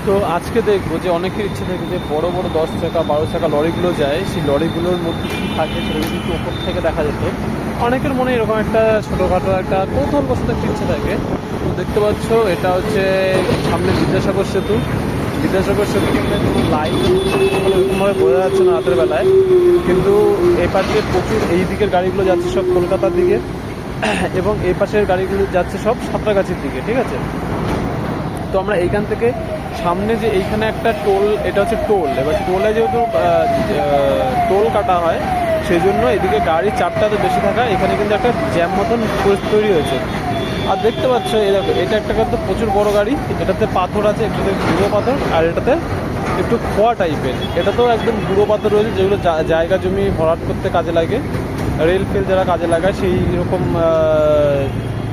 তো আজকে দেখবো যে অনেকের ইচ্ছে থাকে যে বড় বড় 10 চাকা 12 চাকা লরিগুলো যায়, সেই লরিগুলোর মধ্যে কী থাকে সেটা যদি একটু ওপর থেকে দেখা যেত। অনেকের মনে এরকম একটা ছোটোখাটো একটা কৌতূহলবশত একটা ইচ্ছে থাকে। তো দেখতে পাচ্ছ এটা হচ্ছে সামনে বিদ্যাসাগর সেতু। বিদ্যাসাগর সেতু কিন্তু কোনো লাইট ওরকমভাবে বোঝা যাচ্ছে না রাতের বেলায়, কিন্তু এই পাশে প্রচুর এই দিকের গাড়িগুলো যাচ্ছে সব কলকাতার দিকে এবং এই পাশের গাড়িগুলো যাচ্ছে সব সাঁতরাগাছির দিকে, ঠিক আছে। তো আমরা এইখান থেকে সামনে যে এইখানে একটা টোল, এটা হচ্ছে টোল, এবার টোলে যেহেতু টোল কাটা হয় সেই জন্য এদিকে গাড়ি চাপটাতে বেশি থাকা, এখানে কিন্তু একটা জ্যাম মতন তৈরি হয়েছে। আর দেখতে পাচ্ছ এটা একটা কিন্তু প্রচুর বড় গাড়ি, এটাতে পাথর আছে, একটু গুঁড়ো পাথর, আর এটাতে একটু খোয়া টাইপের, এটাতেও একদম গুঁড়ো পাথর রয়েছে যেগুলো জায়গা জমি ভরাট করতে কাজে লাগে, রেল ফেল যারা কাজে লাগায় সেই রকম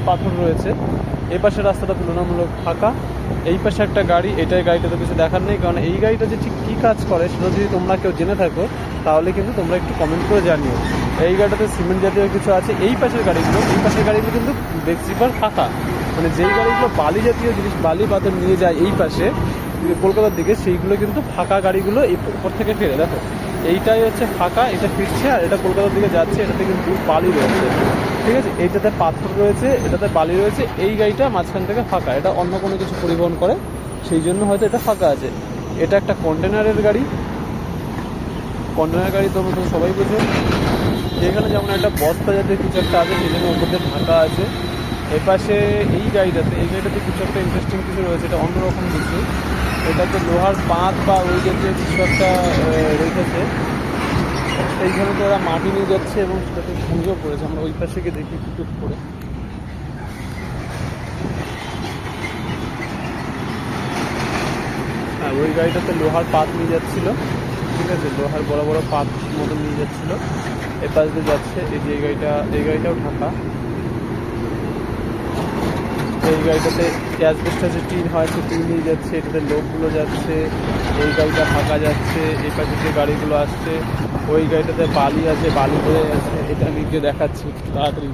পাথর রয়েছে। এই পাশের রাস্তাটা তুলনামূলক ফাঁকা, এই পাশে একটা গাড়ি, এটাই গাড়িটাতে কিছু দেখার নেই, কারণ এই গাড়িটা যে ঠিক কী কাজ করে সেটা যদি তোমরা কেউ জেনে থাকো তাহলে কিন্তু তোমরা একটু কমেন্ট করে জানিও। এই গাড়িটাতে সিমেন্ট জাতীয় কিছু আছে। এই পাশের গাড়িগুলো কিন্তু বেশিরভাগ ফাঁকা, মানে যেই গাড়িগুলো বালি জাতীয় জিনিস বালি পাথর নিয়ে যায় এই পাশে কলকাতার দিকে, সেইগুলো কিন্তু ফাঁকা গাড়িগুলো এই উপর থেকে ফেরে। দেখো এইটাই হচ্ছে ফাঁকা, এটা ফিরছে, আর এটা কলকাতার দিকে যাচ্ছে, এটাতে কিন্তু বালি রয়েছে, ঠিক আছে। এইটাতে পাথর রয়েছে, এটাতে বালি রয়েছে, এই গাড়িটা মাঝখান থেকে ফাঁকা, এটা অন্য কোনো কিছু পরিবহন করে সেই জন্য হয়তো এটা ফাঁকা আছে। এটা একটা কন্টেনারের গাড়ি, কন্টেনার গাড়ি তোমরা তো সবাই বোঝো। এখানে যেমন একটা বস্তা জাতীয় কিছু একটা আছে সেই জন্য উপর দিয়ে ঢাকা আছে। এপাশে এই গাড়িটাতে কিছু একটা ইন্টারেস্টিং কিছু রয়েছে, এটা অন্যরকম কিছু, এটাতে লোহার পাত বা ওই জাতীয় কিছু একটা রেখেছে। এইখানে তো ওরা মাটি নিয়ে যাচ্ছে এবং সেটাতে ভেঙেও পড়েছে, আমরা ওই পাশে গিয়ে দেখি টুক করে। হ্যাঁ, ওই গাড়িটাতে লোহার পাত নিয়ে যাচ্ছিল, ঠিক আছে, লোহার বড় বড় পাত মতো নিয়ে যাচ্ছিল, এ পাশ দিয়ে যাচ্ছে। এই যে এই গাড়িটাও ঢাকা। এই গাড়িটাতে অ্যাসবেস্টসের টিন হয়, সে টিন নিয়ে যাচ্ছে, এটাতে লোকগুলো যাচ্ছে। এই গাড়িটা ফাঁকা যাচ্ছে, এই পাশে যে গাড়িগুলো আসছে, ওই গাড়িটাতে বালি আছে, বালি হয়ে আছে, এটা আমি গিয়ে দেখাচ্ছি তাড়াতাড়ি।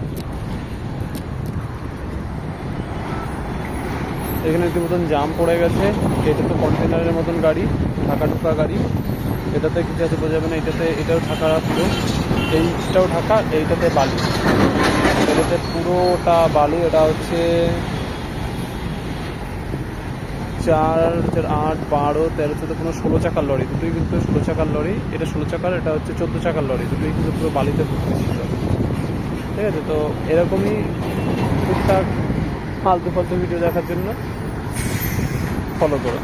এখানে একটু মতন জাম পড়ে গেছে, এটা তো কন্টেনারের মতন গাড়ি, ঢাকা ঢুকা গাড়ি, এটাতে কিছু আছে বোঝা যাবে না। এটাও ঢাকা রাখলো, এইটাও ঢাকা, এইটাতে বালি, এটাতে পুরোটা বালি। এটা হচ্ছে 4, 8, 12, 13, 14, 15, 16 চাকার লরি, দুটোই কিন্তু 16 চাকার লরি। এটা 16 চাকার, এটা হচ্ছে 14 চাকার লরি, দুটোই কিন্তু পুরো বালিতে ভর্তি ছিল, ঠিক আছে। তো এরকমই টুকটাক ফালতু ভিডিও দেখার জন্য ফলো করো।